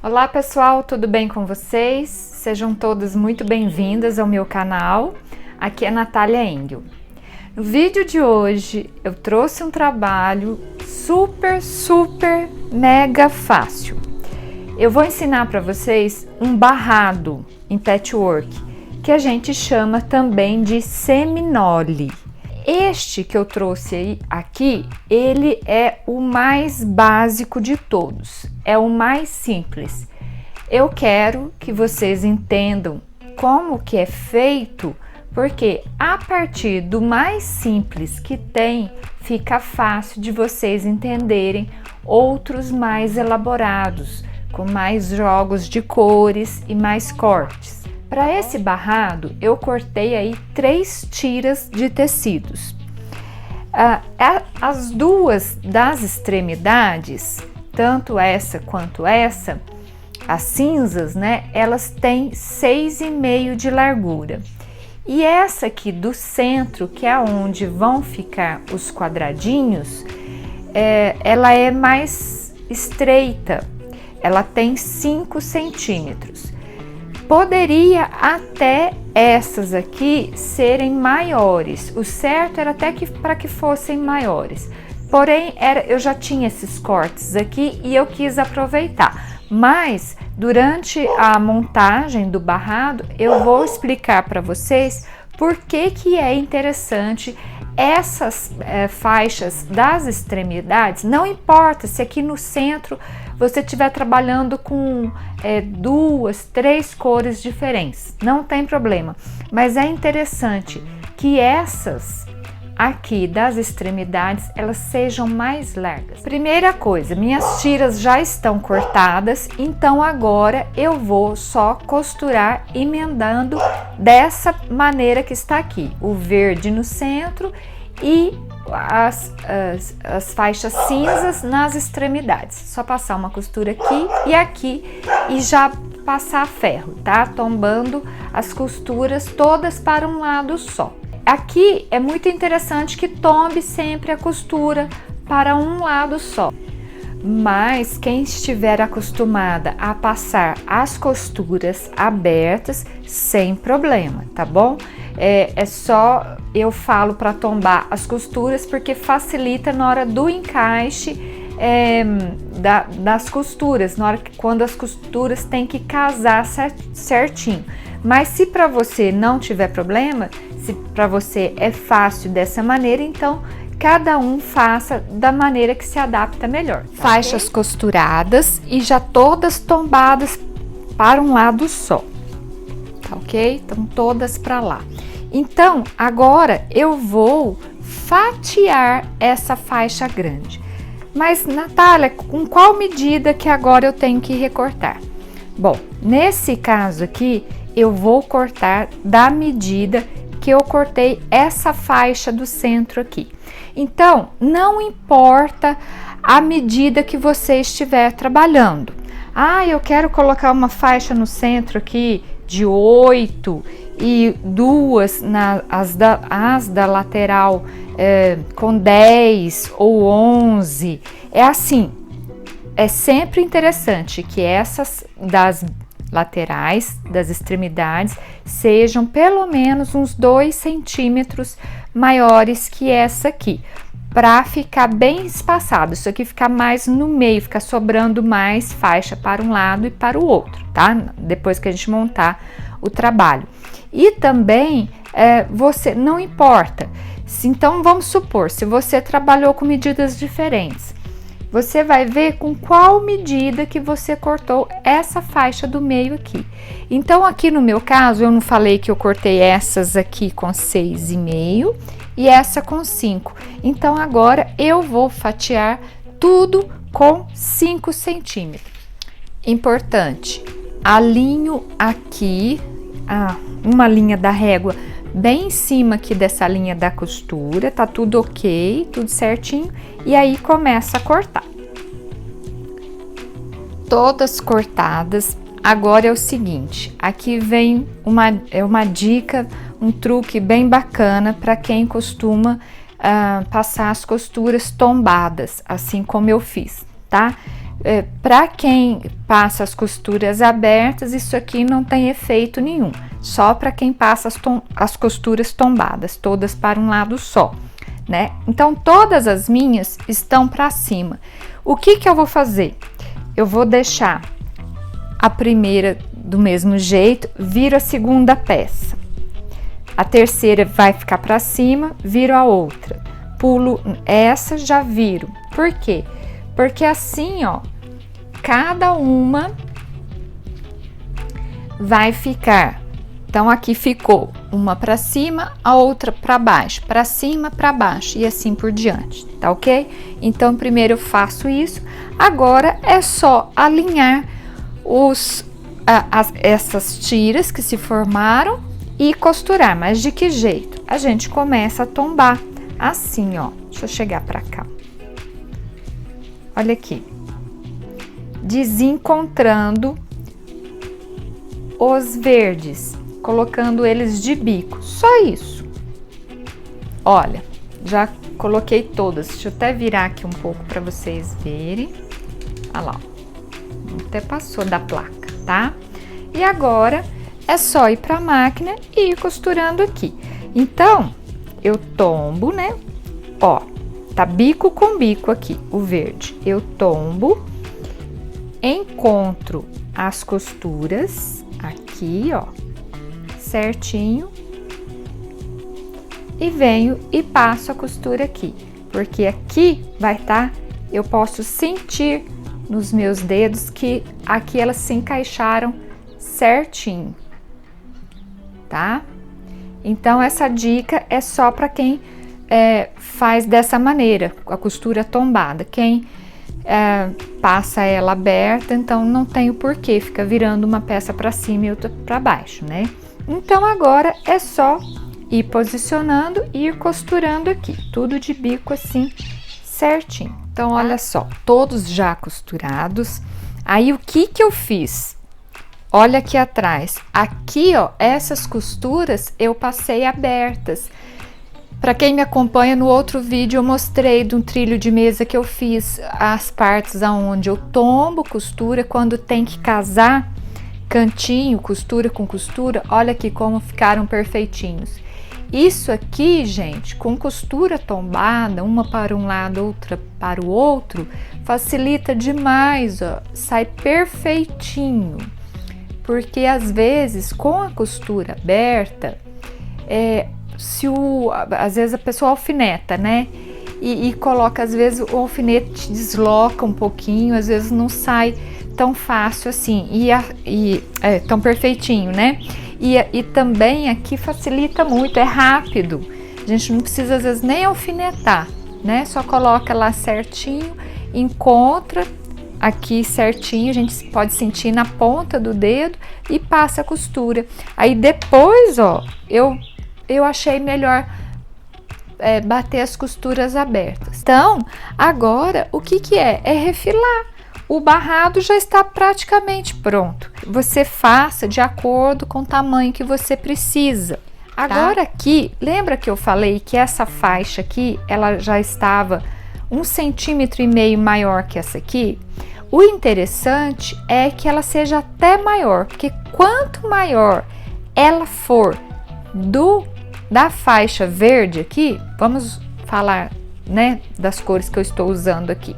Olá pessoal, tudo bem com vocês? Sejam todas muito bem-vindas ao meu canal. Aqui é Natália Engel. No vídeo de hoje eu trouxe um trabalho super mega fácil. Eu vou ensinar para vocês um barrado em patchwork, que a gente chama também de seminole. Este que eu trouxe aqui, ele é o mais básico de todos, é o mais simples. Eu quero que vocês entendam como que é feito, porque a partir do mais simples que tem, fica fácil de vocês entenderem outros mais elaborados, com mais jogos de cores e mais cortes. Para esse barrado, eu cortei aí 3 tiras de tecidos. As duas das extremidades, tanto essa quanto essa, as cinzas, né? Elas têm 6,5 de largura. E essa aqui do centro, que é onde vão ficar os quadradinhos, ela é mais estreita. Ela tem 5 centímetros. Poderia até essas aqui serem maiores, o certo era até que para que fossem maiores, porém eu já tinha esses cortes aqui e eu quis aproveitar, mas durante a montagem do barrado eu vou explicar para vocês por que é interessante essas faixas das extremidades. Não importa se aqui no centro você estiver trabalhando com 2, 3 cores diferentes, não tem problema, mas é interessante que essas aqui das extremidades elas sejam mais largas. Primeira coisa, minhas tiras já estão cortadas, então agora eu vou só costurar emendando dessa maneira que está aqui, o verde no centro e as faixas cinzas nas extremidades. Só passar uma costura aqui e já passar ferro, tá? Tombando as costuras todas para um lado só. Aqui é muito interessante que tombe sempre a costura para um lado só. Mas quem estiver acostumada a passar as costuras abertas, sem problema, tá bom? É só eu falo para tombar as costuras porque facilita na hora do encaixe das costuras, na hora quando as costuras têm que casar certinho. Mas se para você não tiver problema, se para você é fácil dessa maneira, então cada um faça da maneira que se adapta melhor. Tá? Faixas costuradas e já todas tombadas para um lado só, tá ok? Então todas para lá. Então agora eu vou fatiar essa faixa grande. Mas Natália, com qual medida que agora eu tenho que recortar? Bom, nesse caso aqui eu vou cortar da medida que eu cortei essa faixa do centro aqui. Então, não importa a medida que você estiver trabalhando. Ah, eu quero colocar uma faixa no centro aqui de 8 e 2 as da lateral com 10 ou 11. É assim, é sempre interessante que essas das laterais, das extremidades, sejam pelo menos uns 2 centímetros maiores que essa aqui, para ficar bem espaçado, isso aqui ficar mais no meio, ficar sobrando mais faixa para um lado e para o outro, tá? Depois que a gente montar o trabalho. E também, você, não importa, então vamos supor, se você trabalhou com medidas diferentes, você vai ver com qual medida que você cortou essa faixa do meio aqui. Então, aqui no meu caso, eu não falei que eu cortei essas aqui com 6,5 e essa com 5. Então, agora eu vou fatiar tudo com 5 centímetros. Importante, alinho aqui, uma linha da régua bem em cima aqui dessa linha da costura, tá tudo ok, tudo certinho, e aí começa a cortar. Todas cortadas. Agora é o seguinte, aqui vem uma dica, um truque bem bacana para quem costuma passar as costuras tombadas, assim como eu fiz, tá? Para quem passa as costuras abertas, isso aqui não tem efeito nenhum. Só para quem passa as costuras tombadas, todas para um lado só, né? Então, todas as minhas estão para cima. O que eu vou fazer? Eu vou deixar a primeira do mesmo jeito, viro a segunda peça. A terceira vai ficar para cima, viro a outra. Pulo essa, já viro. Por quê? Porque assim, ó, cada uma vai ficar. Então, aqui ficou uma para cima, a outra para baixo, para cima, para baixo e assim por diante, tá ok? Então, primeiro eu faço isso. Agora é só alinhar essas tiras que se formaram e costurar. Mas de que jeito? A gente começa a tombar assim, ó. Deixa eu chegar para cá. Olha aqui. Desencontrando os verdes, colocando eles de bico, só isso. Olha, já coloquei todas. Deixa eu até virar aqui um pouco para vocês verem. Olha lá, até passou da placa, tá? E agora é só ir para a máquina e ir costurando aqui. Então, eu tombo, né? Ó, tá bico com bico aqui, o verde. Eu tombo, encontro as costuras aqui, ó, certinho, e venho e passo a costura aqui, porque aqui vai estar, eu posso sentir nos meus dedos que aqui elas se encaixaram certinho, tá? Então, essa dica é só para quem faz dessa maneira, a costura tombada. Quem passa ela aberta, então não tem o porquê, fica virando uma peça para cima e outra para baixo, né? Então, agora é só ir posicionando e ir costurando aqui, tudo de bico assim, certinho. Então, olha só, todos já costurados. Aí, o que eu fiz? Olha aqui atrás, aqui, ó, essas costuras eu passei abertas. Para quem me acompanha, no outro vídeo eu mostrei de um trilho de mesa que eu fiz as partes aonde eu tombo costura, quando tem que casar cantinho, costura com costura, olha aqui como ficaram perfeitinhos. Isso aqui, gente, com costura tombada, uma para um lado, outra para o outro, facilita demais, ó, sai perfeitinho. Porque às vezes com a costura aberta, às vezes a pessoa alfineta, né? E coloca, às vezes o alfinete desloca um pouquinho, às vezes não sai tão fácil assim, tão perfeitinho, né? E também aqui facilita muito, é rápido. A gente não precisa às vezes nem alfinetar, né? Só coloca lá certinho, encontra aqui certinho, a gente pode sentir na ponta do dedo e passa a costura. Aí depois, ó, eu achei melhor bater as costuras abertas. Então, agora o que é? É refilar. O barrado já está praticamente pronto. Você faça de acordo com o tamanho que você precisa. Agora aqui, lembra que eu falei que essa faixa aqui, ela já estava 1,5 centímetro maior que essa aqui? O interessante é que ela seja até maior, porque quanto maior ela for da faixa verde aqui, vamos falar, né, das cores que eu estou usando aqui.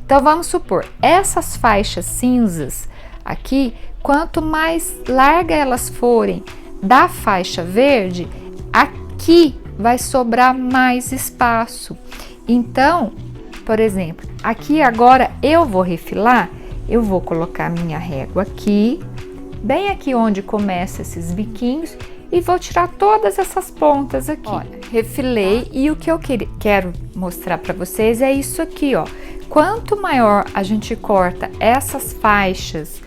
Então, vamos supor, essas faixas cinzas aqui, quanto mais larga elas forem da faixa verde, aqui vai sobrar mais espaço. Então, por exemplo, aqui agora eu vou refilar, eu vou colocar minha régua aqui, bem aqui onde começa esses biquinhos, e vou tirar todas essas pontas aqui. Olha, refilei, e o que eu quero mostrar para vocês é isso aqui, ó. Quanto maior a gente corta essas faixas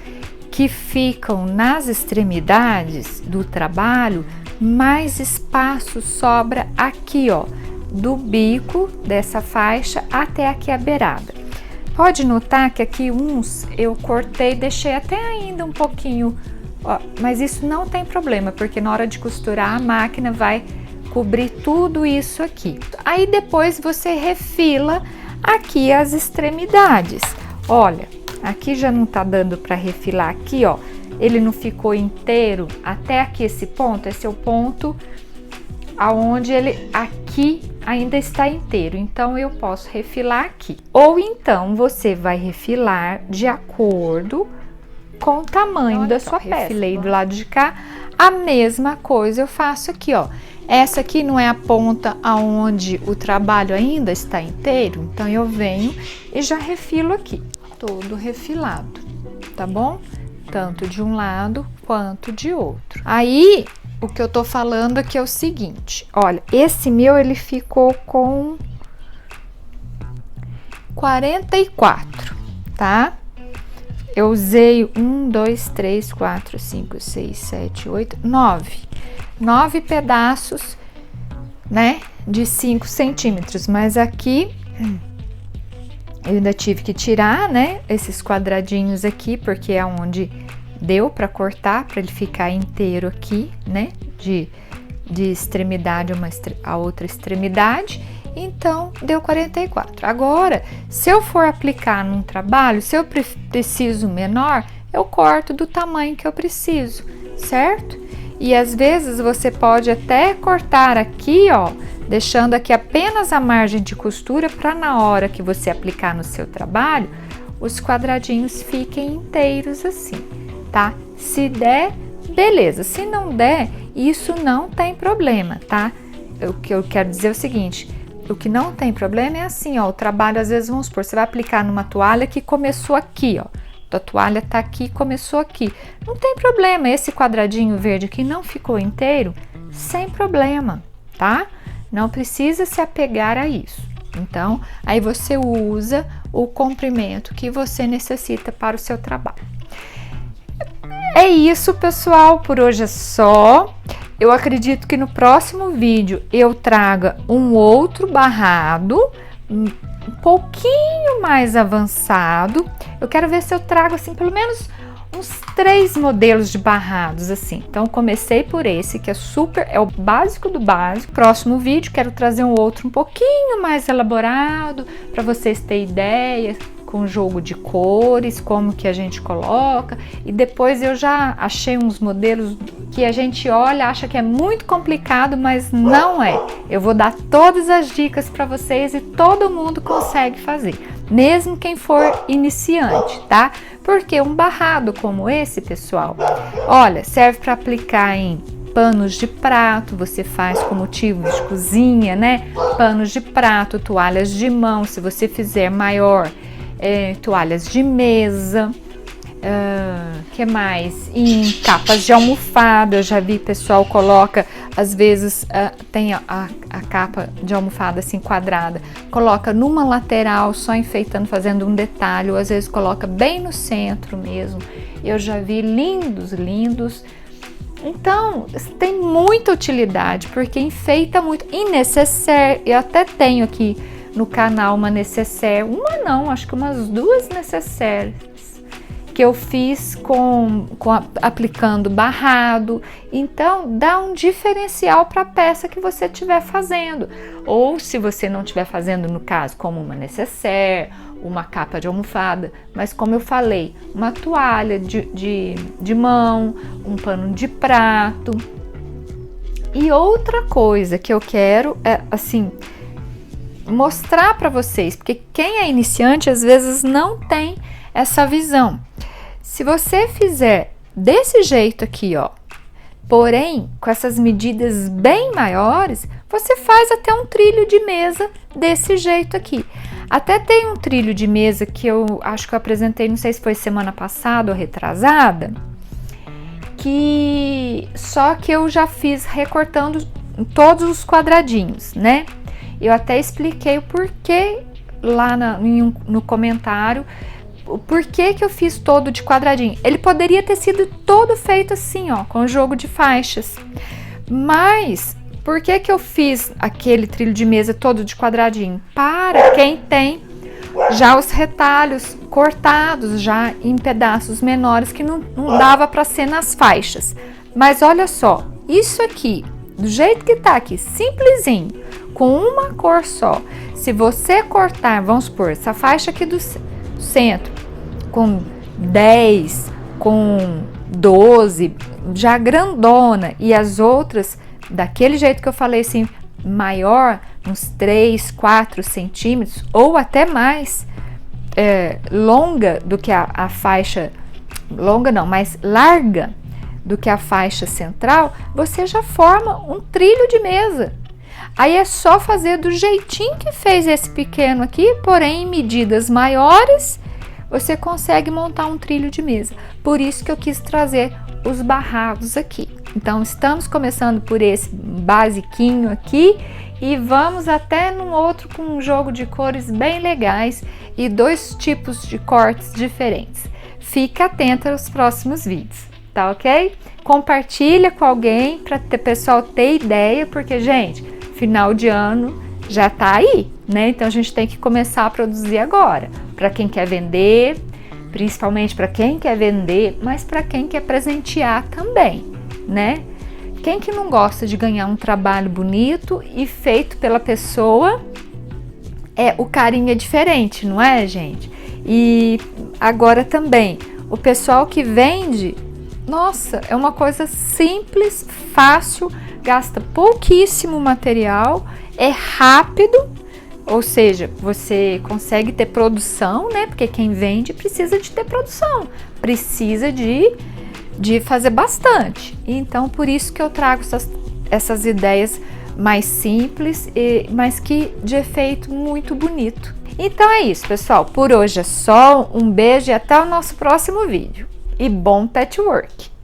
que ficam nas extremidades do trabalho, mais espaço sobra aqui, ó, do bico dessa faixa até aqui a beirada. Pode notar que aqui uns eu cortei, deixei até ainda um pouquinho, ó, mas isso não tem problema, porque na hora de costurar a máquina vai cobrir tudo isso aqui. Aí depois você refila aqui as extremidades. Olha, Aqui já não tá dando para refilar aqui, ó. Ele não ficou inteiro até aqui esse ponto. Esse é o ponto aonde ele aqui ainda está inteiro. Então eu posso refilar aqui. Ou então você vai refilar de acordo com o tamanho da sua peça. Refilei do lado de cá. A mesma coisa eu faço aqui, ó. Essa aqui não é a ponta aonde o trabalho ainda está inteiro, então eu venho e já refilo aqui, todo refilado, tá bom? Tanto de um lado quanto de outro. Aí, o que eu tô falando aqui é o seguinte, olha, esse meu ele ficou com 44, tá? Eu usei 1, 2, 3, 4, 5, 6, 7, 8, 9 pedaços, né, de 5 centímetros, mas aqui eu ainda tive que tirar, né, esses quadradinhos aqui, porque é onde deu para cortar, para ele ficar inteiro aqui, né, de extremidade a outra extremidade, então deu 44. Agora, se eu for aplicar num trabalho, se eu preciso menor, eu corto do tamanho que eu preciso, certo? E às vezes você pode até cortar aqui, ó, deixando aqui apenas a margem de costura para na hora que você aplicar no seu trabalho, os quadradinhos fiquem inteiros assim, tá? Se der, beleza. Se não der, isso não tem problema, tá? O que eu quero dizer é o seguinte, o que não tem problema é assim, ó, o trabalho às vezes, vamos supor, você vai aplicar numa toalha que começou aqui, ó. A toalha tá aqui, começou aqui. Não tem problema, esse quadradinho verde aqui não ficou inteiro, sem problema, tá? Não precisa se apegar a isso. Então, aí você usa o comprimento que você necessita para o seu trabalho. É isso, pessoal, por hoje é só. Eu acredito que no próximo vídeo eu traga um outro barrado, um pouquinho mais avançado. Eu quero ver se eu trago assim pelo menos uns 3 modelos de barrados assim. Então comecei por esse que é o básico do básico. Próximo vídeo quero trazer um outro um pouquinho mais elaborado para vocês terem ideia, com jogo de cores, como que a gente coloca. E depois eu já achei uns modelos que a gente olha, acha que é muito complicado, mas não é. Eu vou dar todas as dicas para vocês e todo mundo consegue fazer, mesmo quem for iniciante, tá? Porque um barrado como esse, pessoal, olha, serve para aplicar em panos de prato, você faz com motivos de cozinha, né? Panos de prato, toalhas de mão, se você fizer maior, toalhas de mesa, que mais? Em capas de almofada, eu já vi pessoal coloca, às vezes tem a capa de almofada assim quadrada, coloca numa lateral só enfeitando, fazendo um detalhe, ou às vezes coloca bem no centro mesmo. Eu já vi lindos. Então, tem muita utilidade, porque enfeita muito. E necessaire, eu até tenho aqui no canal uma necessaire, acho que umas 2 necessaires que eu fiz aplicando barrado. Então dá um diferencial para a peça que você estiver fazendo, ou se você não estiver fazendo, no caso, como uma necessaire, uma capa de almofada, mas como eu falei, uma toalha de mão, um pano de prato. E outra coisa que eu quero é assim mostrar para vocês, porque quem é iniciante às vezes não tem essa visão. Se você fizer desse jeito aqui, ó, porém com essas medidas bem maiores, você faz até um trilho de mesa desse jeito aqui. Até tem um trilho de mesa que eu acho que eu apresentei, não sei se foi semana passada ou retrasada, só que eu já fiz recortando todos os quadradinhos, né? Eu até expliquei o porquê lá no comentário, o porquê que eu fiz todo de quadradinho. Ele poderia ter sido todo feito assim, ó, com jogo de faixas. Mas, por que que eu fiz aquele trilho de mesa todo de quadradinho? Para quem tem já os retalhos cortados, já em pedaços menores, que não dava para ser nas faixas. Mas olha só, isso aqui, do jeito que tá aqui, simplesinho, com uma cor só. Se você cortar, vamos supor, essa faixa aqui do centro, com 10, com 12, já grandona, e as outras daquele jeito que eu falei, assim, maior, uns 3, 4 centímetros ou até mais, longa do que a faixa, longa não, mais larga do que a faixa central, você já forma um trilho de mesa. Aí é só fazer do jeitinho que fez esse pequeno aqui, porém em medidas maiores, você consegue montar um trilho de mesa. Por isso que eu quis trazer os barrados aqui. Então, estamos começando por esse basiquinho aqui e vamos até num outro com um jogo de cores bem legais e 2 tipos de cortes diferentes. Fica atenta aos próximos vídeos, tá ok? Compartilha com alguém para o pessoal ter ideia, porque, gente, final de ano já tá aí, né? Então, a gente tem que começar a produzir agora. Para quem quer vender, principalmente para quem quer vender, mas para quem quer presentear também, né? Quem que não gosta de ganhar um trabalho bonito e feito pela pessoa? O carinho é diferente, não é, gente? E agora também, o pessoal que vende, nossa, é uma coisa simples, fácil, gasta pouquíssimo material, é rápido, ou seja, você consegue ter produção, né? Porque quem vende precisa de ter produção, precisa de fazer bastante. Então, por isso que eu trago essas ideias mais simples, mas que de efeito muito bonito. Então é isso, pessoal. Por hoje é só. Um beijo e até o nosso próximo vídeo. E bom patchwork!